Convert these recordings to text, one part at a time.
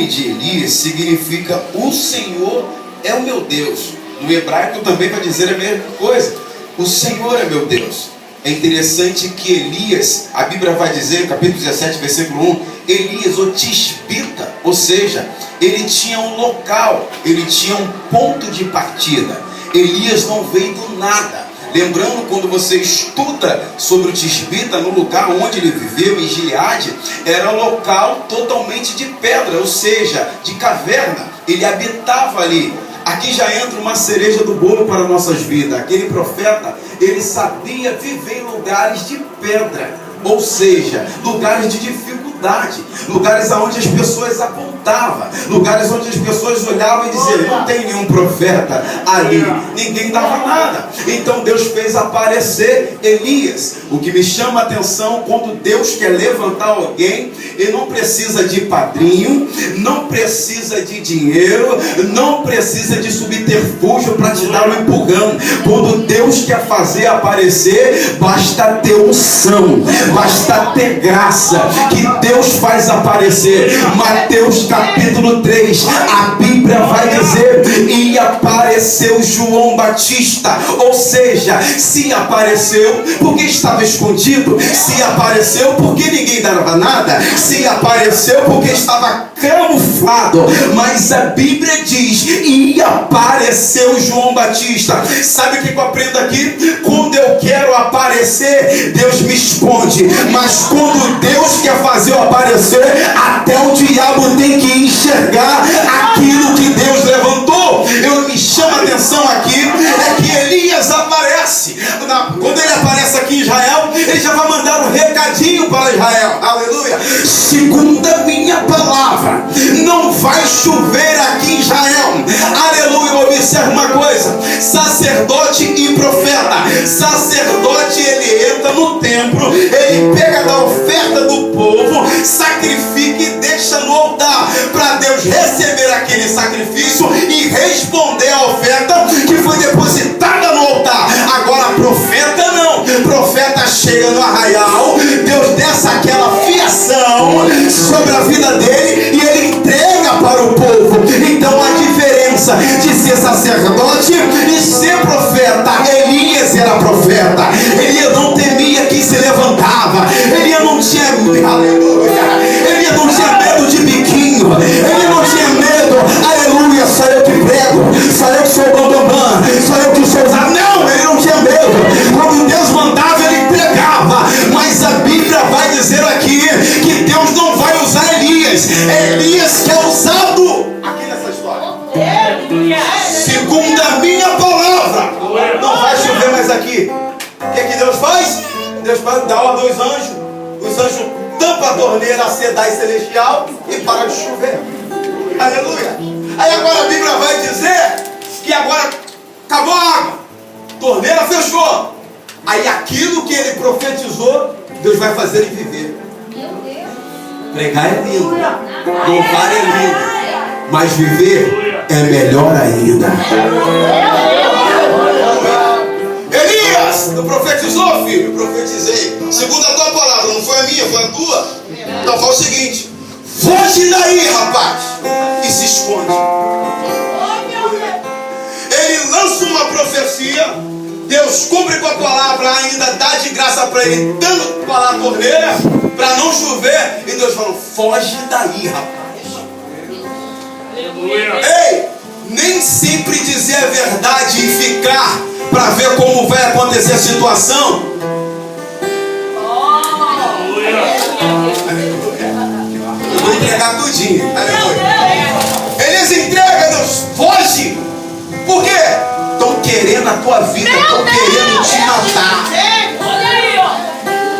de Elias significa o Senhor é o meu Deus. No hebraico também vai dizer a mesma coisa. O Senhor é meu Deus. É interessante que Elias, a Bíblia vai dizer, no capítulo 17, versículo 1, Elias, o tisbita, ou seja, ele tinha um local, ele tinha um ponto de partida. Elias não veio do nada. Lembrando, quando você estuda sobre o tisbita, no lugar onde ele viveu, em Gileade, era um local totalmente de pedra, ou seja, de caverna. Ele habitava ali. Aqui já entra uma cereja do bolo para nossas vidas. Aquele profeta, ele sabia viver em lugares de pedra, ou seja, lugares de dificuldade, lugares onde as pessoas apontavam, lugares onde as pessoas olhavam e diziam: não tem nenhum profeta ali, ninguém dava nada. Então Deus fez aparecer Elias. O que me chama a atenção, quando Deus quer levantar alguém, ele não precisa de padrinho, não precisa de dinheiro, não precisa de subterfúgio para te dar um empurrão. Quando Deus quer fazer aparecer, basta ter unção, basta ter graça, que Deus faz aparecer. Mateus capítulo 3, a Bíblia vai dizer: e apareceu João Batista. Ou seja, se apareceu porque estava escondido, se apareceu porque ninguém dava nada, se apareceu porque estava camuflado. Mas a Bíblia diz: e apareceu João Batista. Sabe o que eu aprendo aqui? Quando eu quero aparecer, Deus me esconde. Mas quando Deus quer fazer eu aparecer, até o diabo tem que enxergar aquilo que Deus levantou. Eu me chama a atenção aqui, é que Elias aparece. Quando ele aparece aqui em Israel, ele já vai mandar um recadinho para Israel. Aleluia. Segundo a minha palavra, não vai chover aqui em Israel. Aleluia. Observe uma coisa: sacerdote e profeta. Sacerdote, ele entra no templo, ele pega da oferta do povo, sacrifica e deixa no altar, para Deus receber aquele sacrifício e responder a oferta que foi depositada no altar. Agora profeta não. Profeta chega no arraial, Deus desce aquela fiação sobre a vida dele e ele entrega para o povo. Então a diferença de ser sacerdote e ser profeta: Elias era profeta. Elias não temia quem se levantava. Elias não tinha, aleluia, Elias não tinha medo de biquinho. Ele não tinha medo, aleluia, só eu que prego, só eu que sou o bambam, só eu que sou usado. Não, ele não tinha medo. Quando Deus mandava, ele pregava. Mas a Bíblia vai dizer aqui que Deus não vai usar Elias. Elias que é usado aqui nessa história. Segundo a minha palavra, não vai chover mais aqui. O que é que Deus faz? Deus dá ordem aos anjos. Os anjos tampam a torneira, a sedai celestial, e para de chover. Aleluia. Aí agora a Bíblia vai dizer que agora acabou a água, torneira fechou. Aí aquilo que ele profetizou, Deus vai fazer ele viver. Pregar é lindo, louvar é lindo, mas viver é melhor ainda. Elias, tu profetizou, filho? Profetizei. Segundo a tua palavra, não foi a minha, foi a tua. Então fala o seguinte: foge daí, rapaz, e se esconde. Ele lança uma profecia, Deus cumpre com a palavra, ainda dá de graça para ele, dando para a torneira, para não chover. E Deus falou: foge daí, rapaz. Ei, nem sempre dizer a verdade e ficar para ver como vai acontecer a situação. Eu vou entregar tudinho. Eles entregam, Deus, foge. Por quê? Estão querendo a tua vida, estão querendo te matar.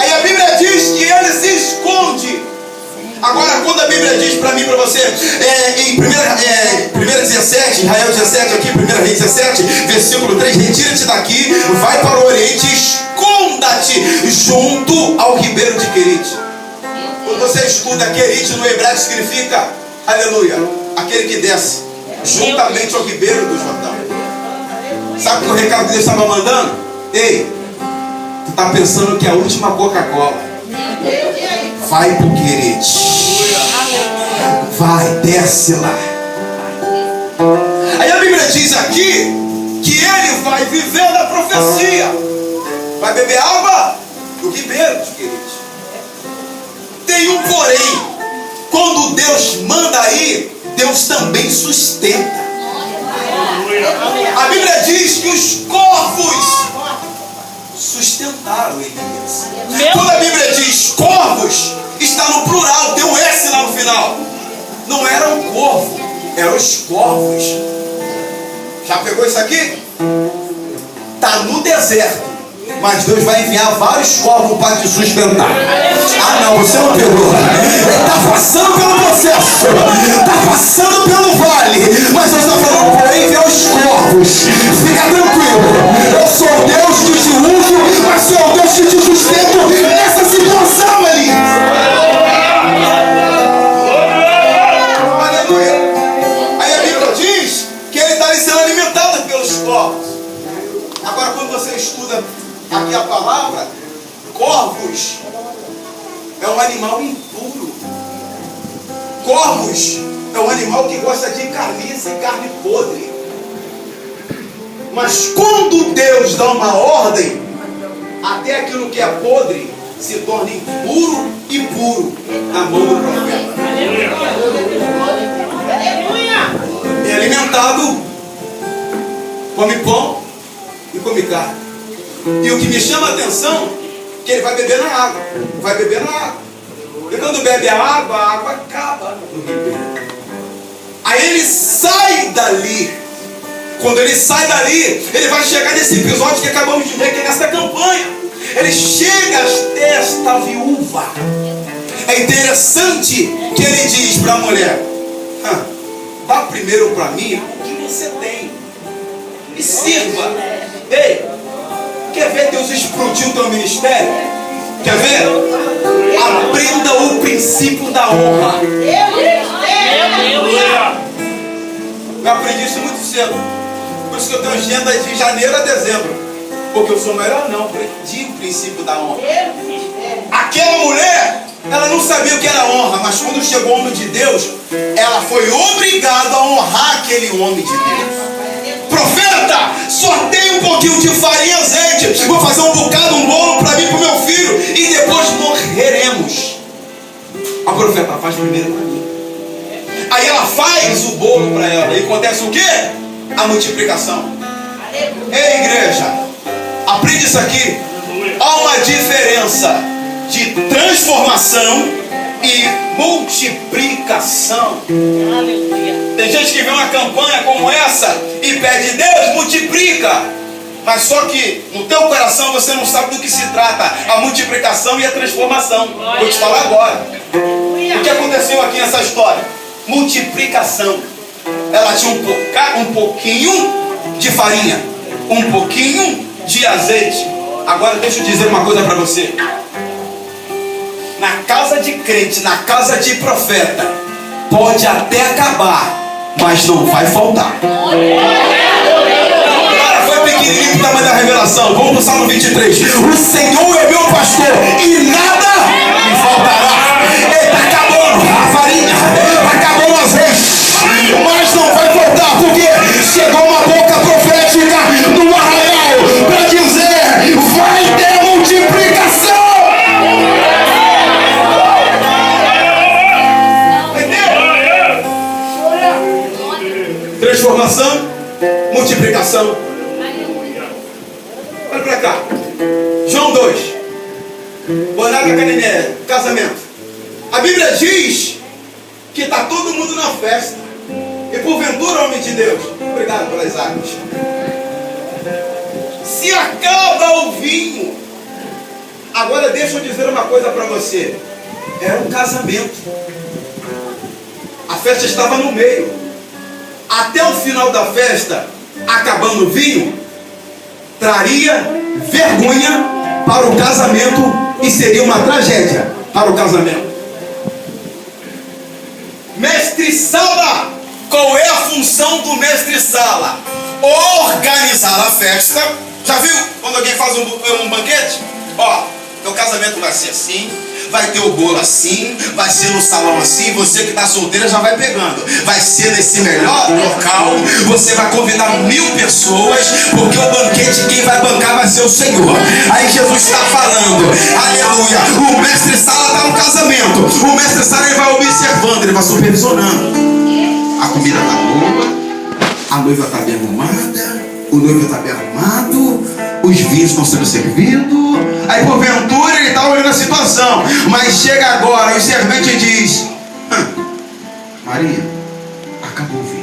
Aí a Bíblia diz que ele se esconde. Agora, quando a Bíblia diz para mim e para você, em 1 17, Israel 17 aqui, 1 Reis 17, versículo 3, retira-te daqui, vai para o Oriente, esconda-te junto ao ribeiro de Querite. Quando você estuda Querite no hebraico, significa, aleluia, aquele que desce juntamente ao ribeiro do Jordão. Sabe que o recado que Deus estava mandando? Ei, tu está pensando que é a última Coca-Cola. Vai pro Querete. Vai, desce lá. Aí a Bíblia diz aqui que ele vai viver da profecia. Vai beber água do ribeiro de Querete. Tem um porém. Quando Deus manda ir, Deus também sustenta. A Bíblia diz que os corvos sustentaram Elias. Quando a Bíblia diz corvos, está no plural, tem um S lá no final. Não era um corvo, eram os corvos. Já pegou isso aqui? Está no deserto, mas Deus vai enviar vários corvos para te sustentar. Ah não, você não pegou. Está passando pelo processo, está passando pelo vale, mas Deus está falando, porém, enviar os corvos. Fica tranquilo, eu sou o Deus que te uso, mas sou o Deus que te sustento nessa situação ali. Aleluia. Aí a Bíblia diz que ele está sendo alimentado pelos corvos. Agora, quando você estuda aqui a palavra, corvos é um animal impuro. Corvos é um animal que gosta de carniça e carne podre. Mas quando Deus dá uma ordem, até aquilo que é podre se torna impuro e puro na mão do profeta. É alimentado, come pão e come carne. E o que me chama a atenção é que ele vai beber na água. Vai beber na água. E quando bebe a água acaba no ribeiro. Aí ele sai dali. Quando ele sai dali, ele vai chegar nesse episódio que acabamos de ver, que é nessa campanha. Ele chega até esta viúva. É interessante que ele diz para a mulher: dá primeiro para mim o que você tem. Me sirva. Ei, quer ver Deus explodir o teu ministério? Quer ver? Aprenda o princípio da honra. Eu aprendi isso muito cedo. Por isso que eu tenho agenda de janeiro a dezembro. Porque eu sou melhor não, aprendi o princípio da honra. Aquela mulher, ela não sabia o que era honra, mas quando chegou o homem de Deus, ela foi obrigada a honrar aquele homem de Deus. Profeta, só tem um pouquinho de farinha e azeite. Vou fazer um bocado, um bolo para mim e para o meu filho, e depois morreremos. A profeta faz primeiro para mim. Aí ela faz o bolo para ela. E acontece o quê? A multiplicação. Ei, igreja, aprende isso aqui. Há uma diferença de transformação e multiplicação. Tem gente que vê uma campanha como essa e pede: Deus, multiplica. Mas só que no teu coração você não sabe do que se trata a multiplicação e a transformação. Vou te falar agora. O que aconteceu aqui nessa história? Multiplicação. Ela tinha um pouquinho de farinha, um pouquinho de azeite. Agora deixa eu dizer uma coisa para você. Na casa de crente, na casa de profeta, pode até acabar, mas não vai faltar. Cara, foi pequenininho o tamanho da revelação. Vamos para o Salmo 23. O Senhor é meu pastor e nada me faltará. Ele está acabando a farinha, está acabando o azeite, mas não vai faltar, porque chegou uma boca profética no arraial para dizer: vai ter multiplicação. Transformação, multiplicação. Olha para cá. João 2. Bonaga Caniné, casamento. A Bíblia diz que está todo mundo na festa. E porventura, homem de Deus, obrigado pelas águas, se acaba o vinho. Agora deixa eu dizer uma coisa para você. Era um casamento. A festa estava no meio. Até o final da festa, acabando o vinho, traria vergonha para o casamento e seria uma tragédia para o casamento. Mestre-sala, qual é a função do mestre-sala? Organizar a festa. Já viu quando alguém faz um banquete? Ó, teu casamento vai ser assim, vai ter o bolo assim, vai ser no salão assim. Você que está solteira já vai pegando. Vai ser nesse melhor local. Você vai convidar 1000 pessoas, porque o banquete quem vai bancar vai ser o Senhor. Aí Jesus está falando, aleluia. O mestre Sala está no casamento. O mestre Sala ele vai observando, ele vai supervisionando. A comida está boa, a noiva está bem arrumada, o noivo está bem arrumado, os vinhos estão sendo servidos. Aí porventura ele está olhando a situação, mas chega agora e o servente diz: Maria, acabou o vinho.